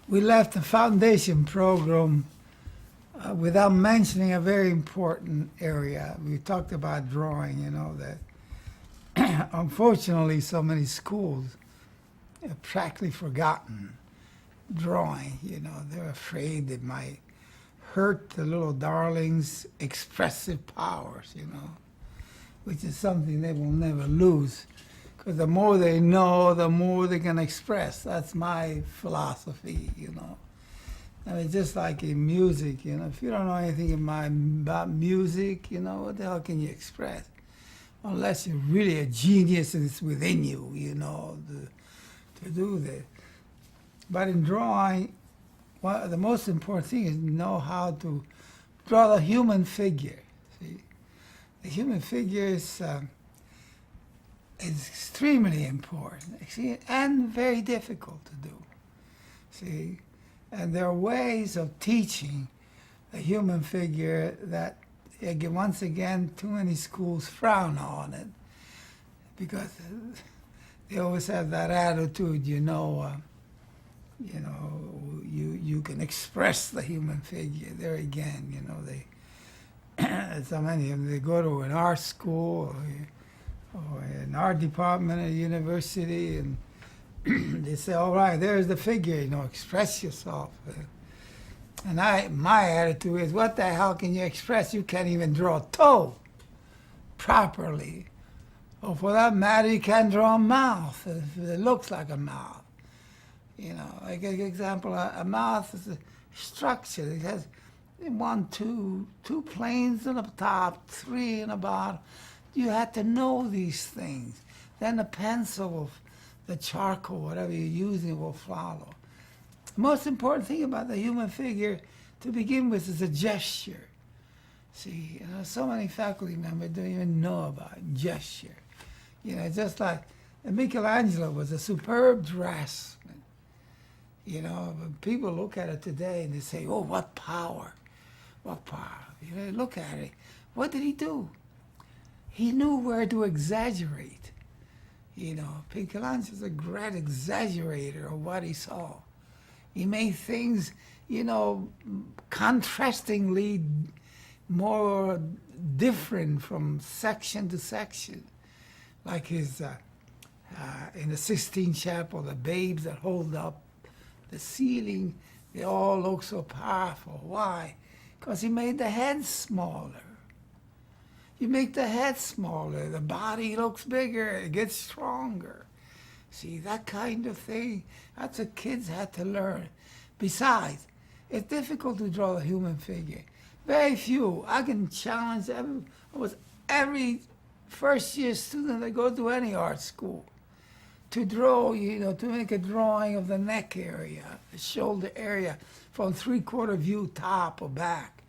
we left the foundation program without mentioning a very important area. We talked about drawing, that unfortunately so many schools have practically forgotten drawing. They're afraid it might hurt the little darlings' expressive powers, which is something they will never lose. Because the more they know, the more they can express. That's my philosophy, I mean, just like in music, if you don't know anything about music, what the hell can you express? Unless you're really a genius and it's within you, to do this. But in drawing, the most important thing is know how to draw the human figure. See, the human figure is extremely important, see, and very difficult to do. See, and there are ways of teaching the human figure that, once again, too many schools frown on it because they always have that attitude, you can express the human figure. There again, so many of them, they go to an art school or an art department at a university, and they say, all right, there's the figure, express yourself. And my attitude is, what the hell can you express? You can't even draw a toe properly. Or for that matter, you can't draw a mouth if it looks like a mouth. Like an example, a mouth is a structure. It has two planes on the top, three on the bottom. You have to know these things. Then the pencil, the charcoal, whatever you're using will follow. The most important thing about the human figure to begin with is a gesture. See, so many faculty members don't even know about gesture. Just like Michelangelo was a superb draftsman. But people look at it today and they say, oh, what power, what power. Look at it. What did he do? He knew where to exaggerate. Michelangelo's a great exaggerator of what he saw. He made things, contrastingly more different from section to section. Like his, in the Sistine Chapel, the babes that hold up the ceiling, they all look so powerful. Why? Because he made the head smaller. You make the head smaller, the body looks bigger, it gets stronger. See, that kind of thing, that's what kids had to learn. Besides, it's difficult to draw the human figure. Very few. I can challenge almost every first-year student that goes to any art school to draw, to make a drawing of the neck area, the shoulder area, from three-quarter view, top or back.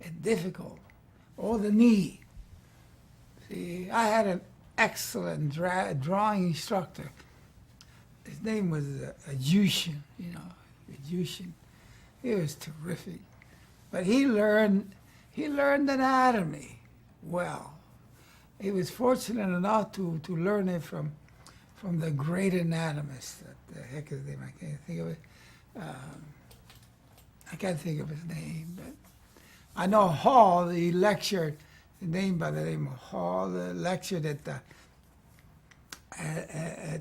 It's difficult. Or the knee. See, I had an excellent drawing instructor. His name was Jushin, Jushin. He was terrific. But he learned anatomy well. He was fortunate enough to learn it from the great anatomist. The heck is his name? I can't think of it. I can't think of his name, but I know Hall, he lectured, by the name of Hall, lectured at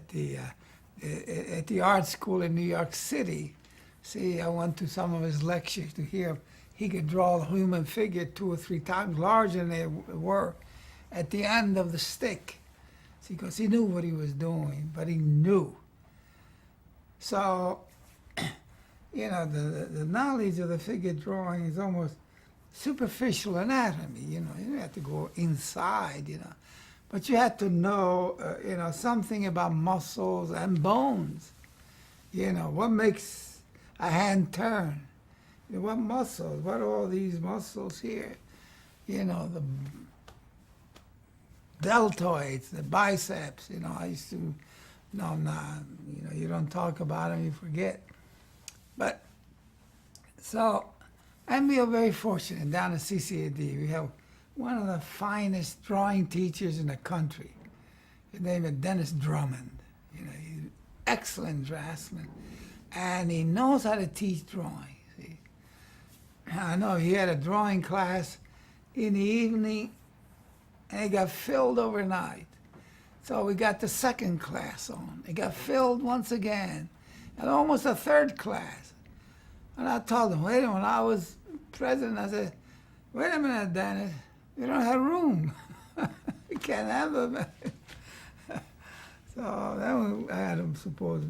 the art school in New York City. See, I went to some of his lectures to hear he could draw the human figure 2 or 3 times larger than they were at the end of the stick. See, because he knew what he was doing, but he knew. So, the knowledge of the figure drawing is almost superficial anatomy, you have to go inside, But you have to know, something about muscles and bones. What makes a hand turn? What muscles? What are all these muscles here? The deltoids, the biceps, I used to, you don't talk about them, you forget. But, so, and we are very fortunate down at CCAD. We have one of the finest drawing teachers in the country. His name is Dennis Drummond. He's an excellent draftsman. and he knows how to teach drawing. See, I know he had a drawing class in the evening, and it got filled overnight. So we got the second class on. It got filled once again, and almost a third class. And I told him, wait a minute, when I was president, I said, wait a minute, Dennis, we don't have room. We can't have them. So then I had him suppose.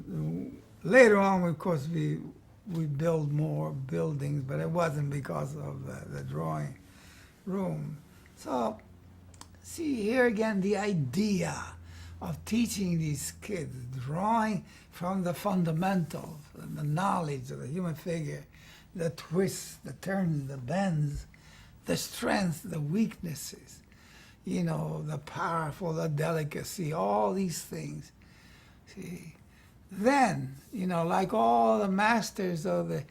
Later on, of course, we built more buildings, but it wasn't because of the drawing room. So see here again the idea of teaching these kids drawing from the fundamentals, the knowledge of the human figure, the twists, the turns, the bends, the strengths, the weaknesses, you know, the powerful, the delicacy, all these things. See, then, you know, like all the masters of the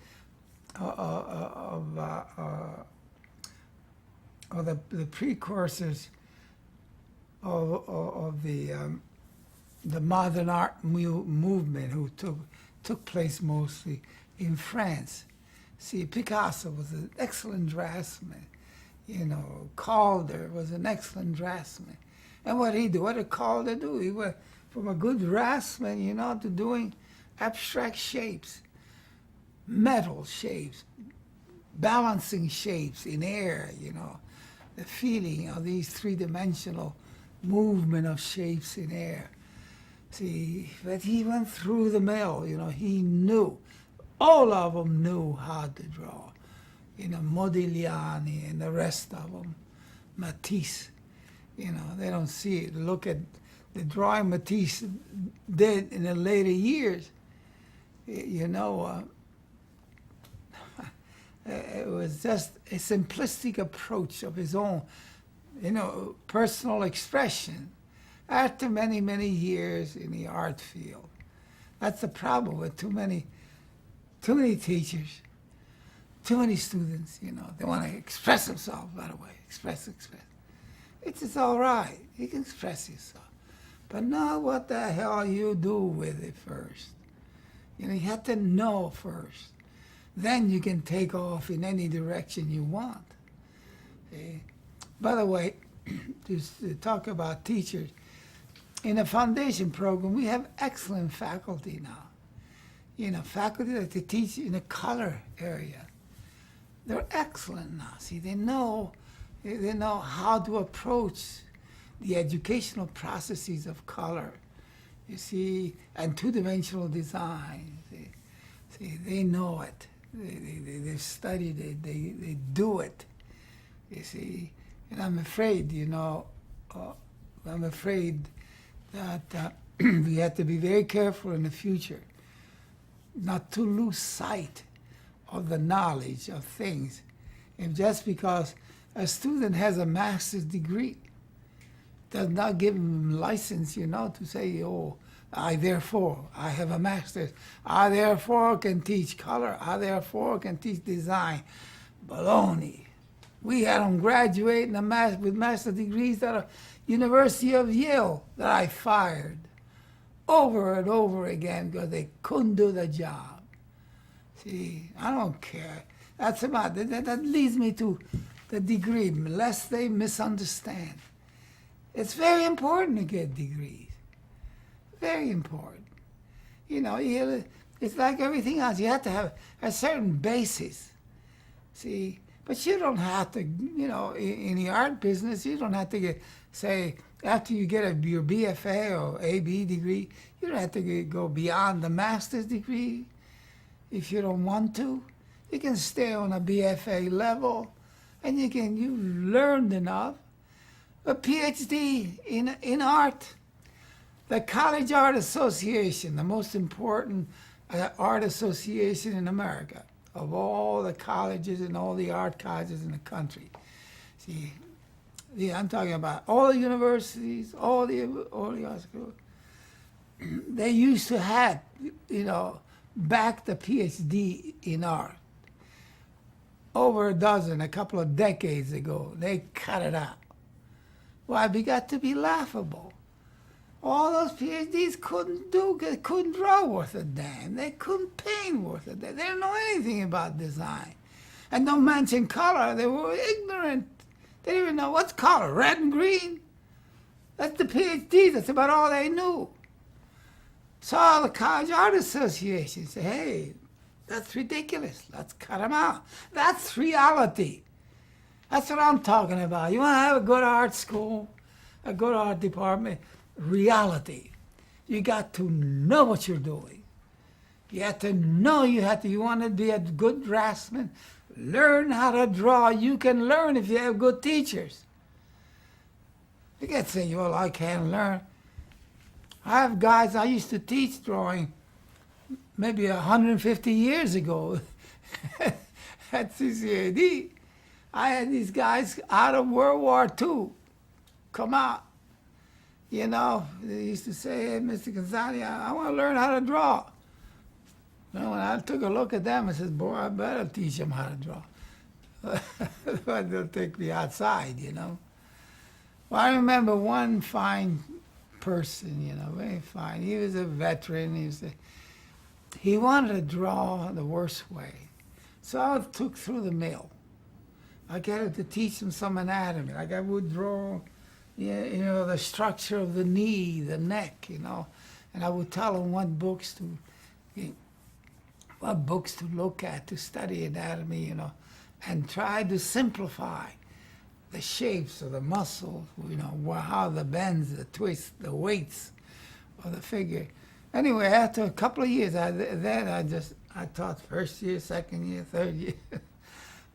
precursors of the modern art movement, who took place mostly in France. See, Picasso was an excellent draftsman. You know, Calder was an excellent draftsman. And what did Calder do? He went from a good draftsman, you know, to doing abstract shapes, metal shapes, balancing shapes in air, you know, the feeling of these three-dimensional movement of shapes in air. See, but he went through the mill, you know, he knew, all of them knew how to draw. You know, Modigliani and the rest of them, Matisse, you know, they don't see it. Look at the drawing Matisse did in the later years. You know, it was just a simplistic approach of his own, you know, personal expression after many, many years in the art field. That's the problem with too many teachers, too many students, you know. They want to express themselves right away, express. It's all right, you can express yourself. But know what the hell you do with it first. You know, you have to know first. Then you can take off in any direction you want. See? By the way, just to talk about teachers, in the foundation program, we have excellent faculty now. You know, faculty that they teach in the color area. They're excellent now. See, they know how to approach the educational processes of color, you see, and two-dimensional design. See, they know it. They've studied it. They do it. You see, and I'm afraid, you know, that we have to be very careful in the future not to lose sight of the knowledge of things. And just because a student has a master's degree does not give him license, you know, to say, oh, I have a master's. I therefore can teach color. I therefore can teach design. Baloney. We had them graduate with master's degrees at a University of Yale that I fired over and over again because they couldn't do the job. See, I don't care. That's about it. That leads me to the degree, lest they misunderstand. It's very important to get degrees. Very important. You know, it's like everything else. You have to have a certain basis. See, but you don't have to, you know, in the art business, you don't have to say, after you get your BFA or AB degree, you don't have to go beyond the master's degree if you don't want to. You can stay on a BFA level, and you learned enough. A PhD in art. The College Art Association, the most important art association in America, of all the colleges and all the art colleges in the country. See, I'm talking about all the universities, all the art schools. They used to have, you know, back the PhD in art. Over a dozen, a couple of decades ago, they cut it out. Why? It got to be laughable. All those PhDs couldn't draw worth a damn. They couldn't paint worth a damn. They didn't know anything about design. And don't mention color. They were ignorant. They didn't even know what's color, red and green. That's the PhDs. That's about all they knew. So the College Art Association said, hey, that's ridiculous. Let's cut them out. That's reality. That's what I'm talking about. You want to have a good art school, a good art department, reality. You got to know what you're doing. You have to know you want to be a good draftsman, learn how to draw. You can learn if you have good teachers. You can't say, well, I can't learn. I have guys, I used to teach drawing maybe 150 years ago at CCAD. I had these guys out of World War II come out. You know, they used to say, hey, Mr. Canzani, I want to learn how to draw. You know, when I took a look at them, I said, boy, I better teach them how to draw. But they'll take me outside, you know. Well, I remember one fine person, you know, very fine. He was a veteran. He wanted to draw the worst way. So I took through the mill. I got to teach him some anatomy. Like I would draw, you know, the structure of the knee, the neck, you know. And I would tell him what books to look at to study anatomy, you know, and try to simplify the shapes of the muscles, you know, how the bends, the twists, the weights of the figure. Anyway, after a couple of years, I taught first year, second year, third year.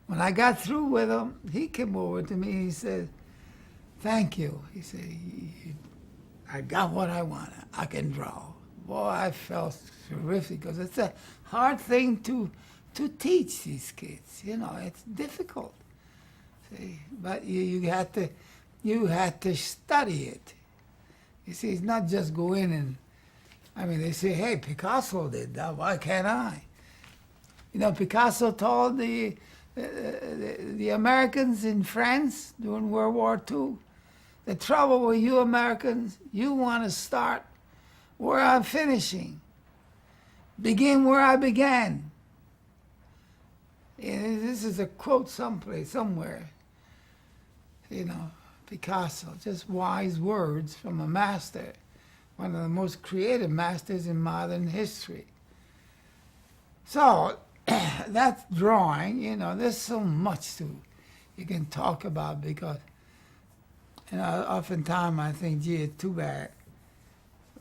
When I got through with him, he came over to me, he said, thank you. He said, I got what I wanted. I can draw. Boy, I felt terrific, because it's a hard thing to teach these kids. You know, it's difficult. See, but you had to study it. You see, it's not just go in and, I mean, they say, hey, Picasso did that, why can't I? You know, Picasso told the Americans in France during World War II, the trouble with you Americans, you want to start where I'm finishing. Begin where I began. And this is a quote someplace, somewhere. You know, Picasso, just wise words from a master, one of the most creative masters in modern history. So, that's drawing, you know, there's so much you can talk about, because, you know, oftentimes I think, gee, it's too bad.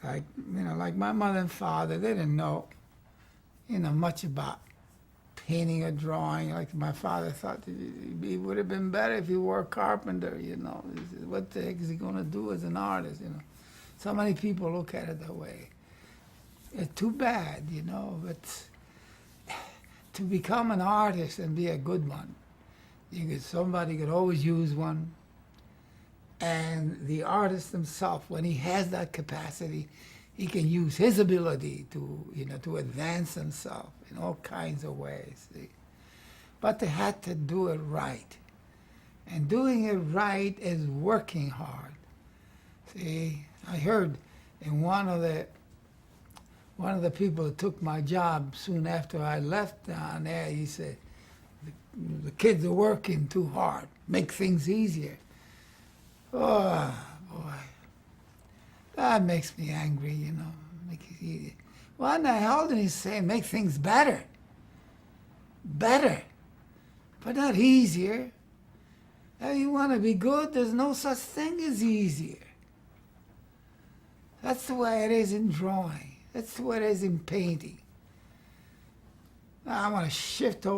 Like, you know, like my mother and father, they didn't know, you know, much about painting or drawing. Like my father thought it would have been better if he were a carpenter, you know. What the heck is he going to do as an artist, you know? So many people look at it that way. It's too bad, you know, but to become an artist and be a good one, somebody could always use one. And the artist himself, when he has that capacity, he can use his ability to, you know, to advance himself in all kinds of ways. See? But they had to do it right. And doing it right is working hard. See, I heard in one of the people that took my job soon after I left down there, he said, the kids are working too hard, make things easier. Oh, boy. That makes me angry, you know. Make it easier. What in the hell did he say? Make things better. Better. But not easier. If you want to be good, there's no such thing as easier. That's the way it is in drawing. That's the way it is in painting. Now I want to shift over.